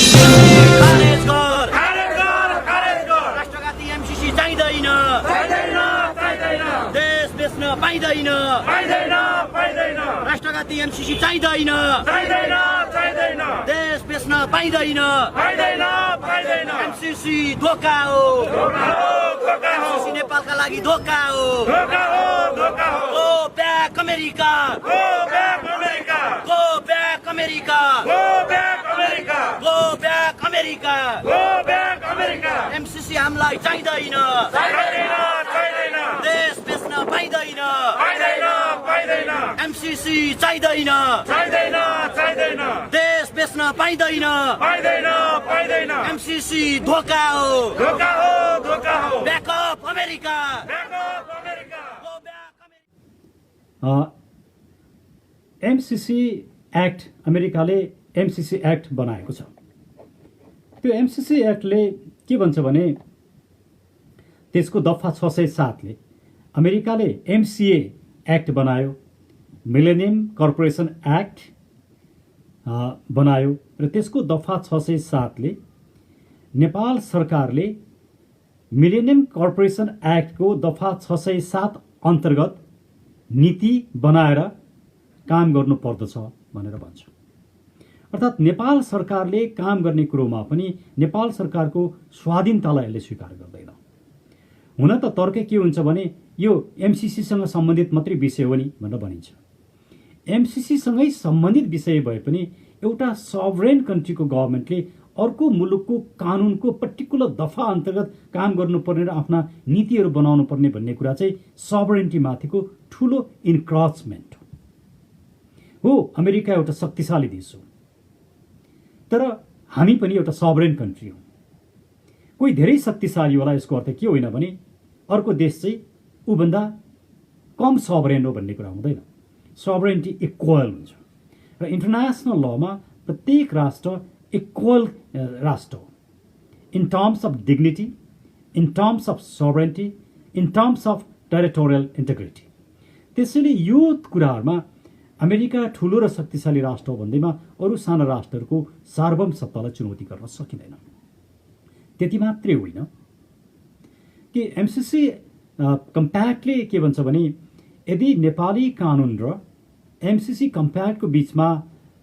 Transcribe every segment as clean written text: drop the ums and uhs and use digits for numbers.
खारेज गर राष्ट्रघाती एमसीसी चाहिँदैन देश बेच्न पाइँदैन राष्ट्रघाती एमसीसी चाहिँदैन देश बेच्न पाइँदैन एमसीसी धोका हो एमसीसी नेपालका लागि धोका हो go back America go back America MCC हामीलाई चाहिँदैन देश बेच्न पाइँदैन एमसीसी चाहिँदैन देश बेच्न पाइँदैन एमसीसी धोका हो ब्याकअप अमेरिका एमसीसी एक्ट अमेरिकाले एमसीसी एक्ट बनाएको छ। त्यो एमसीसी एक्टले के भन्छ भने त्यसको दफा 607 ले अमेरिकाले एमसीए एक्ट बनायो, मिलेनियम कर्पोरेसन एक्ट बनायो र त्यसको दफा 607 ले नेपाल सरकारले मिलेनियम कर्पोरेसन एक्टको दफा 607 अन्तर्गत नीति बनाएर काम गर्नु पर्दछ भनेर भन्छ। अर्थात् नेपाल सरकारले काम गर्ने कुरोमा पनि नेपाल सरकारको स्वाधीनतालाई यसले स्वीकार गर्दैन। हुन त तर्क के हुन्छ भने यो एमसीसीसँग सम्बन्धित मात्रै विषय हो नि भनेर भनिन्छ। एमसीसीसँगै सम्बन्धित विषय भए पनि एउटा सभरेन कन्ट्रीको गभर्मेन्टले अर्को मुलुकको कानुनको पर्टिकुलर दफा अन्तर्गत काम गर्नुपर्ने र आफ्ना नीतिहरू बनाउनु पर्ने भन्ने कुरा चाहिँ सभरेन्टी माथिको ठूलो इन्क्रोचमेन्ट हो। अमेरिका एउटा शक्तिशाली देश हो, तर हामी पनि एउटा सभरेन कन्ट्री हौँ। कोही धेरै शक्तिशाली होला यसको अर्थ के होइन भने अर्को देश चाहिँ ऊभन्दा कम सभरेन हो भन्ने कुरा हुँदैन। सभरेन्टी इक्वल हुन्छ र इन्टरनेसनल लमा प्रत्येक राष्ट्र इक्वल राष्ट्र हो in terms of dignity, in terms of sovereignty, in terms of territorial integrity. त्यसैले यो कुराहरूमा अमेरिका ठूलो र शक्तिशाली राष्ट्र हो भन्दैमा अरू साना राष्ट्रहरूको सार्वभौम सत्तालाई चुनौती गर्न सकिँदैन। त्यति मात्रै होइन कि एमसीसी कम्प्याक्टले के भन्छ भने यदि नेपाली कानुन र एमसीसी कम्प्याक्टको बीचमा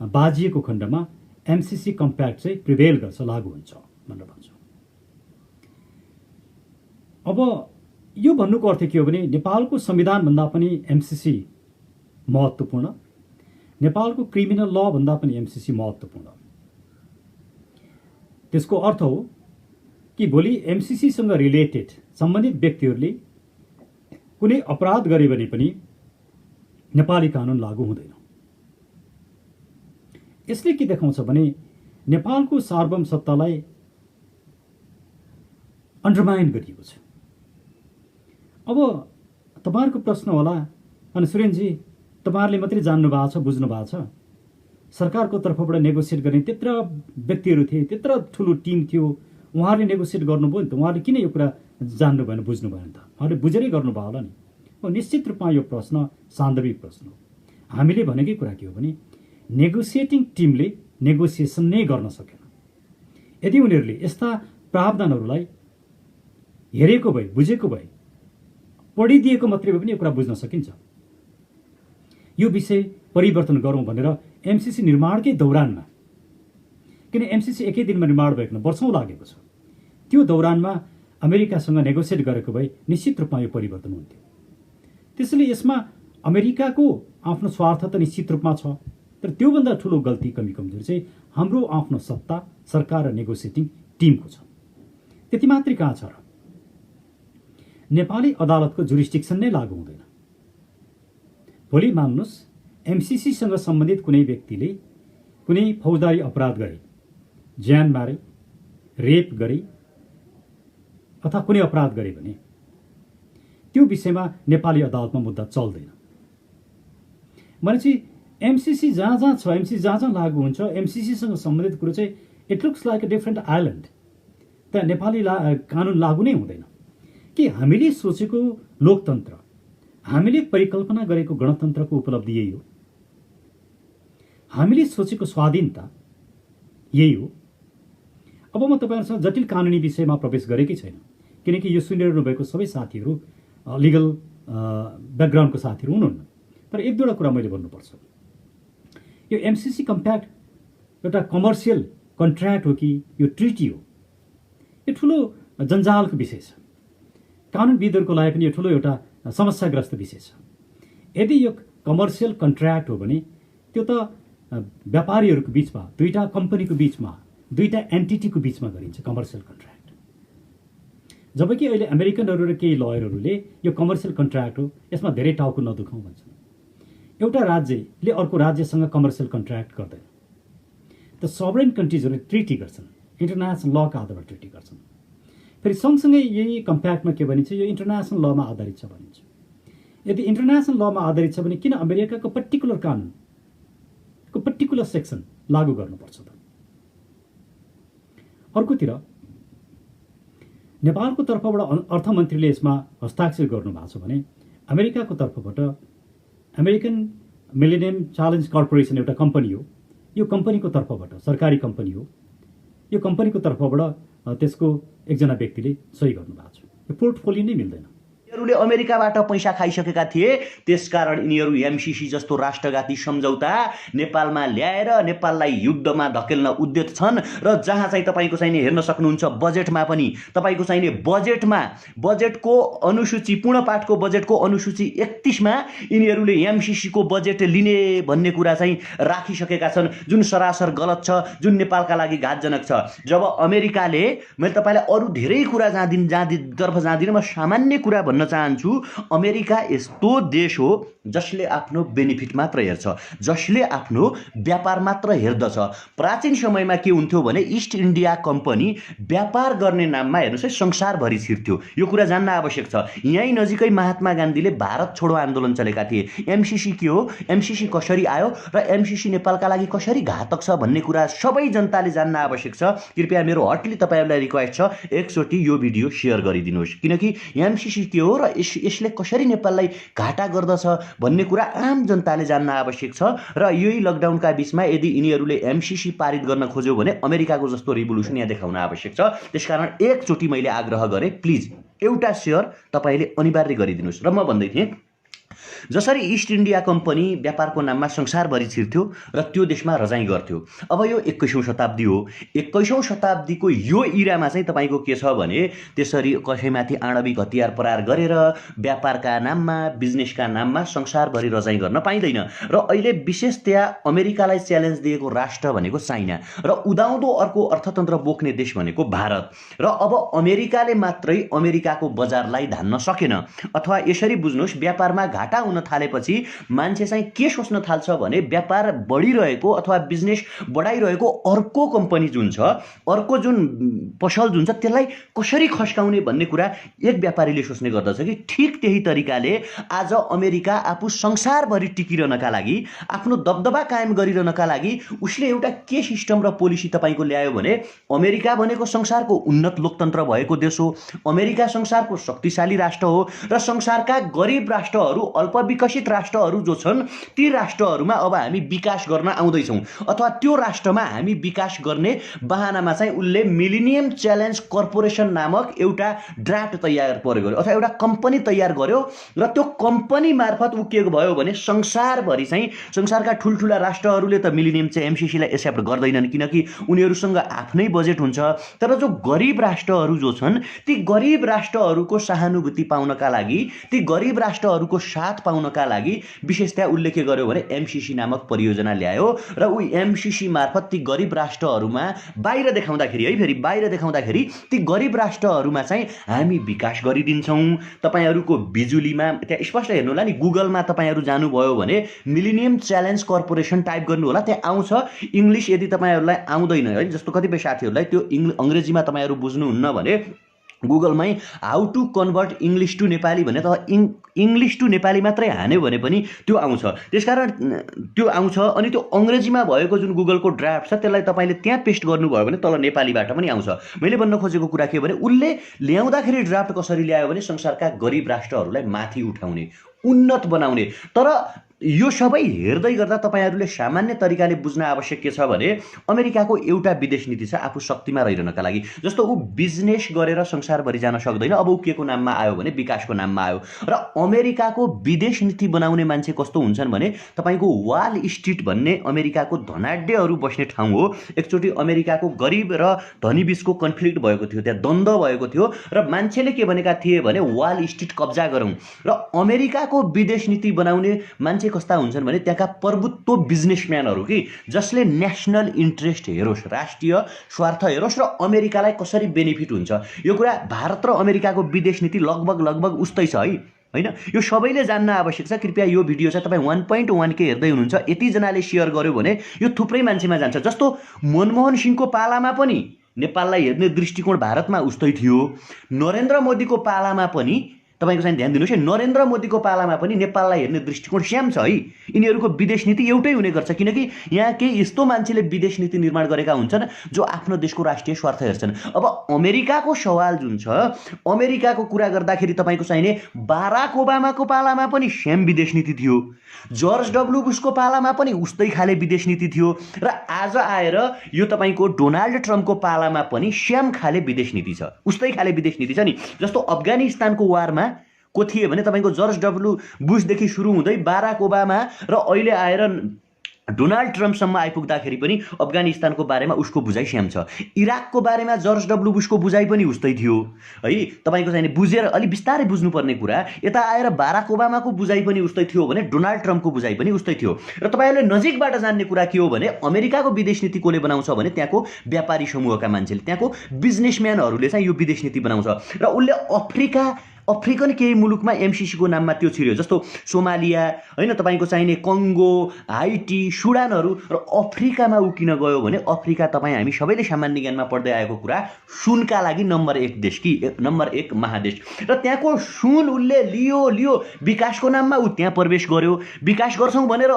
बाजिएको खण्डमा एमसीसी कम्प्याक्ट चाहिँ प्रिभेल गर्छ, लागू हुन्छ भनेर भन्छ। अब यो भन्नुको अर्थ के हो भने नेपालको संविधानभन्दा पनि एमसीसी महत्त्वपूर्ण, नेपालको क्रिमिनल ल भन्दा पनि एमसीसी महत्त्वपूर्ण। त्यसको अर्थ हो कि भोलि एमसीसीसँग रिलेटेड सम्बन्धित व्यक्तिहरूले कुनै अपराध गरे भने पनि नेपाली कानुन लागू हुँदैन। यसले के देखाउँछ भने नेपालको सार्वभौम सत्तालाई अन्डरमाइन गरिएको छ। अब तपाईहरुको प्रश्न होला, अनि सुरेनजी तपाईहरुले मात्रै जान्नु भएको छ, बुझ्नु भएको छ, सरकारको तर्फबाट नेगोसिएट गर्ने त्यत्र व्यक्तिहरू थिए, त्यत्र ठुलो टिम थियो, उहाँहरूले नेगोसिएट गर्नुभयो नि त, उहाँहरूले किन यो कुरा जान्नु भएन, बुझ्नु भएन त? उहाँहरूले बुझेरै गर्नुभयो होला नि। निश्चित रूपमा यो प्रश्न सान्दर्भिक प्रश्न हो। हामीले भनेकै कुरा के हो भने नेगोसिएटिङ टिमले नेगोसिएसन नै गर्न सकेन। यदि उनीहरूले यस्ता प्रावधानहरूलाई हेरेको भए, बुझेको भए, पढिदिएको मात्रै भए पनि यो कुरा बुझ्न सकिन्छ। यो विषय परिवर्तन गरौँ भनेर एमसीसी निर्माणकै दौरानमा, किन एमसीसी एकै दिनमा निर्माण भएको वर्षौं लागेको छ, त्यो दौरानमा अमेरिकासँग नेगोसिएट गरेको भए निश्चित रूपमा यो परिवर्तन हुन्थ्यो। त्यसैले यसमा अमेरिकाको आफ्नो स्वार्थ त निश्चित रूपमा छ, तर त्योभन्दा ठूलो गल्ती कमी कमजोरी चाहिँ हाम्रो आफ्नो सत्ता, सरकार र नेगोसिएटिङ टिमको छ। त्यति मात्रै कहाँ छ र? नेपाली अदालतको जुरिस्डिक्सन नै लागू हुँदैन। भोलि मान्नुस् एमसीसीसँग सम्बन्धित कुनै व्यक्तिले कुनै फौजदारी अपराध गरे, ज्यान मारे, रेप गरे अथवा कुनै अपराध गरे भने त्यो विषयमा नेपाली अदालतमा मुद्दा चल्दैन। भनेपछि एमसीसी जहाँ जहाँ छ, एमसीसी जहाँ जहाँ लागू हुन्छ, एमसीसीसँग सम्बन्धित कुरो चाहिँ it looks like a different island. त्यहाँ नेपाली कानुन लागू नै हुँदैन। कि हामीले सोचेको लोकतन्त्र, हामीले परिकल्पना गरेको गणतन्त्रको उपलब्धि यही हो, हामीले सोचेको स्वाधीनता यही हो। अब म तपाईँहरूसँग जटिल कानुनी विषयमा प्रवेश गरेकै छैन, किनकि यो सुनिरहनु भएको सबै साथीहरू लिगल ब्याकग्राउन्डको साथीहरू हुनुहुन्न। तर एक दुईवटा कुरा मैले भन्नुपर्छ। यो एमसिसी कम्प्याक्ट एउटा कमर्सियल कन्ट्र्याक्ट हो कि यो ट्रिटी हो, यो ठुलो जन्जालको विषय छ। कानुनविदहरूको लागि पनि यो ठुलो एउटा समस्याग्रस्त विषय छ। यदि यो कमर्सियल कन्ट्र्याक्ट हो भने त्यो त व्यापारीहरूको बिचमा, दुईटा कम्पनीको बिचमा, दुईटा एन्टिटीको बिचमा गरिन्छ कमर्सियल कन्ट्र्याक्ट। जबकि अहिले अमेरिकनहरू र केही लयरहरूले यो कमर्सियल कन्ट्र्याक्ट हो, यसमा धेरै टाउको नदुखाउँ भन्छन्। एउटा राज्यले अर्को राज्यसँग कमर्सियल कन्ट्र्याक्ट गर्दैन। त सभरेन कन्ट्रिजहरूले ट्रिटी गर्छन्, इन्टरनेसनल लका आधारमा ट्रिटी गर्छन्। फेरि सँगसँगै यही कम्प्याक्टमा के भनिन्छ, यो इन्टरनेसनल लमा आधारित छ भनिन्छ। यदि इन्टरनेसनल लमा आधारित छ भने किन अमेरिकाको पर्टिकुलर कानुनको पर्टिकुलर सेक्सन लागू गर्नुपर्छ त? अर्कोतिर नेपालको तर्फबाट अर्थमन्त्रीले यसमा हस्ताक्षर गर्नुभएको छ भने अमेरिकाको तर्फबाट अमेरिकन मिलेनियम च्यालेन्ज कर्पोरेसन एउटा कम्पनी हो। यो कम्पनीको तर्फबाट, सरकारी कम्पनी हो, यो कम्पनीको तर्फबाट त्यसको एकजना व्यक्तिले सही गर्नुभएको छ। यो पोर्टफोलियो नै मिल्दैन। यिनीहरूले अमेरिकाबाट पैसा खाइसकेका थिए, त्यसकारण यिनीहरू एमसिसी जस्तो राष्ट्रघाती सम्झौता नेपालमा ल्याएर नेपाललाई युद्धमा धकेल्न उद्यत छन्। र जहाँ चाहिँ तपाईँको चाहिने हेर्न सक्नुहुन्छ बजेटमा पनि, तपाईँको चाहिने बजेटको अनुसूची, पूर्णपाठको बजेटको अनुसूची 31 मा यिनीहरूले एमसिसीको बजेट लिने भन्ने कुरा चाहिँ राखिसकेका छन्, जुन सरासर गलत छ, जुन नेपालका लागि घातजनक छ। जब अमेरिकाले, मैले तपाईँलाई अरू धेरै कुरा तर्फ जाँदिनँ, म सामान्य कुरा भन्न चाहन्छु, अमेरिका यस्तो देश हो जसले आफ्नो बेनिफिट मात्र हेर्छ, जसले आफ्नो व्यापार मात्र हेर्दछ। प्राचीन समयमा के हुन्थ्यो भने इस्ट इन्डिया कम्पनी व्यापार गर्ने नाममा हेर्नुहोस् है संसारभरि छिर्थ्यो। यो कुरा जान्न आवश्यक छ। यहीँ नजिकै महात्मा गान्धीले भारत छोडो आन्दोलन चलेका थिए। एमसिसी के हो, एमसिसी कसरी आयो र एमसिसी नेपालका लागि कसरी घातक छ भन्ने कुरा सबै जनताले जान्न आवश्यक छ। कृपया मेरो हटली तपाईँहरूलाई रिक्वेस्ट छ, एकचोटि यो भिडियो सेयर गरिदिनुहोस्, किनकि एमसिसी के हो र यसले कसरी नेपाललाई घाटा गर्दछ भन्ने कुरा आम जनताले जान्न आवश्यक छ। र यही लकडाउनका बीचमा यदि यिनीहरूले एमसिसी पारित गर्न खोज्यो भने अमेरिकाको जस्तो रिभोल्युसन यहाँ देखाउन आवश्यक छ। त्यसकारण एकचोटि मैले आग्रह गरेँ, प्लिज एउटा सेयर तपाईँले अनिवार्य गरिदिनुहोस्। र म भन्दै थिएँ, जसरी इस्ट इन्डिया कम्पनी व्यापारको नाममा संसारभरि छिर्थ्यो र त्यो देशमा रजाइ गर्थ्यो। अब यो 21औं शताब्दी हो। 21औं शताब्दीको यो इरामा चाहिँ तपाईँको के छ भने त्यसरी कसैमाथि आणविक हतियार प्रहार गरेर व्यापारका नाममा, बिजनेसका नाममा संसारभरि रजाइ गर्न पाइँदैन। र अहिले विशेषतया अमेरिकालाई च्यालेन्ज दिएको राष्ट्र भनेको चाइना र उदाउँदो अर्को अर्थतन्त्र बोक्ने देश भनेको भारत। र अब अमेरिकाले मात्रै अमेरिकाको बजारलाई धान्न सकेन। अथवा यसरी बुझ्नुहोस्, व्यापारमा घाटा हुन थालेपछि मान्छे चाहिँ के सोच्न थाल्छ भने व्यापार बढिरहेको अथवा बिजनेस बढाइरहेको अर्को कम्पनी जुन छ, अर्को जुन पसल जुन छ, त्यसलाई कसरी खस्काउने भन्ने कुरा एक व्यापारीले सोच्ने गर्दछ कि ठिक त्यही तरिकाले आज अमेरिका आफू संसारभरि टिकिरहनका लागि, आफ्नो दबदबा कायम गरिरहनका लागि उसले एउटा के सिस्टम र पोलिसी तपाईँको ल्यायो भने अमेरिका भनेको संसारको उन्नत लोकतन्त्र भएको देश हो, अमेरिका संसारको शक्तिशाली राष्ट्र हो र संसारका गरिब राष्ट्रहरू, अल्पविकसित राष्ट्रहरू जो छन् ती राष्ट्रहरूमा अब हामी विकास गर्न आउँदैछौँ। अथवा त्यो राष्ट्रमा हामी विकास गर्ने बहानामा चाहिँ उसले मिलेनियम च्यालेन्ज कर्पोरेसन नामक एउटा ड्राफ्ट तयार गर्यो अथवा एउटा कम्पनी तयार गर्यो र त्यो कम्पनी मार्फत ऊ के भयो भने संसारभरि चाहिँ संसारका ठुल्ठुला राष्ट्रहरूले त मिलेनियम चाहिँ एमसिसीलाई एक्सेप्ट गर्दैनन्, किनकि उनीहरूसँग आफ्नै बजेट हुन्छ। तर जो गरिब राष्ट्रहरू जो छन् ती गरिब राष्ट्रहरूको सहानुभूति पाउनका लागि, ती गरिब राष्ट्रहरूको साथ पाउनका लागि विशेषतया उसले के गर्यो भने एमसिसी नामक परियोजना ल्यायो र ऊ एमसिसी मार्फत ती गरिब राष्ट्रहरूमा बाहिर देखाउँदाखेरि ती गरिब राष्ट्रहरूमा चाहिँ हामी विकास गरिदिन्छौँ। तपाईँहरूको बिजुलीमा त्यहाँ स्पष्ट हेर्नु होला नि, गुगलमा तपाईँहरू जानुभयो भने मिलेनियम च्यालेन्ज कर्पोरेसन टाइप गर्नु होला, त्यहाँ आउँछ। इङ्ग्लिस यदि तपाईँहरूलाई आउँदैन है, जस्तो कतिपय साथीहरूलाई त्यो अङ्ग्रेजीमा तपाईँहरू बुझ्नुहुन्न भने गुगलमै how to convert English to Nepali भने त इङ्ग्लिस टु नेपाली मात्रै हान्यो भने पनि त्यो आउँछ। त्यसकारण त्यो आउँछ। अनि त्यो अङ्ग्रेजीमा भएको जुन गुगलको ड्राफ्ट छ त्यसलाई तपाईँले त्यहाँ पेस्ट गर्नुभयो भने तल नेपालीबाट पनि आउँछ। मैले भन्न खोजेको कुरा के भने उसले ल्याउँदाखेरि ड्राफ्ट कसरी ल्यायो भने संसारका गरिब राष्ट्रहरूलाई माथि उठाउने, उन्नत बनाउने। तर यो सबै हेर्दै गर्दा तपाईँहरूले सामान्य तरिकाले बुझ्न आवश्यक के छ भने अमेरिकाको एउटा विदेश नीति छ आफू शक्तिमा रहिरहनका लागि। जस्तो ऊ बिजनेस गरेर संसारभरि जान सक्दैन, अब ऊ के को नाममा आयो भने विकासको नाममा आयो। र अमेरिकाको विदेश नीति बनाउने मान्छे कस्तो हुन्छन् भने तपाईँको वाल स्ट्रिट भन्ने अमेरिकाको धनाढ्यहरू बस्ने ठाउँ हो। एकचोटि अमेरिकाको गरिब र धनी बिचको कन्फ्लिक्ट भएको थियो, त्यहाँ द्वन्द्व भएको थियो र मान्छेले के भनेका थिए भने वाल स्ट्रिट कब्जा गरौँ। र अमेरिकाको विदेश नीति बनाउने मान्छे कस्ता हुन्छन् भने त्यहाँका प्रभुत्व बिजनेसम्यानहरू कि जसले नेसनल इन्ट्रेस्ट हेरोस्, राष्ट्रिय स्वार्थ हेरोस् र अमेरिकालाई कसरी बेनिफिट हुन्छ। यो कुरा भारत र अमेरिकाको विदेश नीति लगभग उस्तै छ है, होइन? यो सबैले जान्न आवश्यक छ। कृपया यो भिडियो चाहिँ तपाईँ 1.1 के हेर्दै हुनुहुन्छ, यतिजनाले सेयर गर्यो भने यो थुप्रै मान्छेमा जान्छ। जस्तो मनमोहन सिंहको पालामा पनि नेपाललाई हेर्ने दृष्टिकोण भारतमा उस्तै थियो। नरेन्द्र मोदीको पालामा पनि तपाईँको चाहिँ ध्यान दिनुहोस् है, नरेन्द्र मोदीको पालामा पनि नेपाललाई हेर्ने दृष्टिकोण स्याम छ है। यिनीहरूको विदेश नीति एउटै हुने गर्छ, किनकि यहाँ केही यस्तो मान्छेले विदेश नीति निर्माण गरेका हुन्छन् जो आफ्नो देशको राष्ट्रिय स्वार्थ हेर्छन्। अब अमेरिकाको सवाल जुन छ, अमेरिकाको कुरा गर्दाखेरि तपाईँको चाहिने बाराक ओबामाको पालामा पनि स्याम विदेश नीति थियो, जर्ज डब्ल्यू बुशको पालामा पनि उस्तै खाले विदेश नीति थियो र आज आएर यो तपाईँको डोनाल्ड ट्रम्पको पालामा पनि स्याम खाले विदेश नीति छ, उस्तै खाले विदेश नीति छ नि। जस्तो अफगानिस्तानको वारमा को थिए भने तपाईँको जर्ज डब्ल्यू बुशदेखि सुरु हुँदै बाराक ओबामा र अहिले आएर डोनाल्ड ट्रम्पसम्म आइपुग्दाखेरि पनि अफगानिस्तानको बारेमा उसको बुझाइ स्याम छ। इराकको बारेमा जर्ज डब्ल्यू बुशको बुझाइ पनि उस्तै थियो है। तपाईँको चाहिँ बुझेर अलि बिस्तारै बुझ्नुपर्ने कुरा, यता आएर बाराक ओबामाको बुझाइ पनि उस्तै थियो भने डोनाल्ड ट्रम्पको बुझाइ पनि उस्तै थियो। र तपाईँहरूले नजिकबाट जान्ने कुरा के हो भने अमेरिकाको विदेश नीति कसले बनाउँछ भने त्यहाँको व्यापारी समूहका मान्छेले, त्यहाँको बिजनेसम्यानहरूले चाहिँ यो विदेश नीति बनाउँछ। र उसले अफ्रिकन केही मुलुकमा एमसिसीको नाममा त्यो छिर्यो, जस्तो सोमालिया, होइन? तपाईँको चाहिने कङ्गो, हाइटी, सुडानहरू। र अफ्रिकामा ऊ किन गयो भने अफ्रिका तपाईँ हामी सबैले सामान्य ज्ञानमा पढ्दै आएको कुरा, सुनका लागि नम्बर 1 देश कि नम्बर 1 महादेश। र त्यहाँको सुन उसले लियो विकासको नाममा ऊ त्यहाँ प्रवेश गर्यो। विकास गर्छौँ भनेर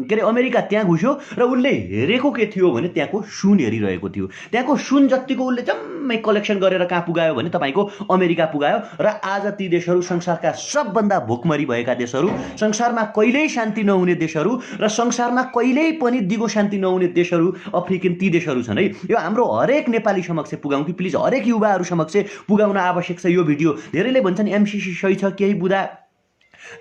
के अरे अमेरिका त्यहाँ घुस्यो र उसले हेरेको के थियो भने त्यहाँको सुन हेरिरहेको थियो। त्यहाँको सुन जतिको उसले जम्मै कलेक्सन गरेर कहाँ पुगायो भने तपाईँको अमेरिका पुगायो। र आज ती देशहरू संसारका सबभन्दा भोकमरी भएका देशहरू, संसारमा कहिल्यै शान्ति नहुने देशहरू र संसारमा कहिल्यै पनि दिगो शान्ति नहुने देशहरू अफ्रिकन ती देशहरू छन् है। यो हाम्रो हरेक नेपाली समक्ष पुगाउँ कि प्लिज, हरेक युवाहरू समक्ष पुगाउन आवश्यक छ यो भिडियो। धेरैले भन्छन् एमसिसी सही छ, केही बुदा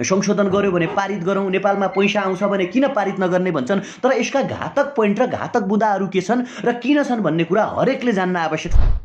संशोधन गर्यो भने पारित गरौँ, नेपालमा पैसा आउँछ भने किन पारित नगर्ने भन्छन्। तर यसका घातक पोइन्ट र घातक बुदाहरू के छन् र किन छन् भन्ने कुरा हरेकले जान्न आवश्यक छ।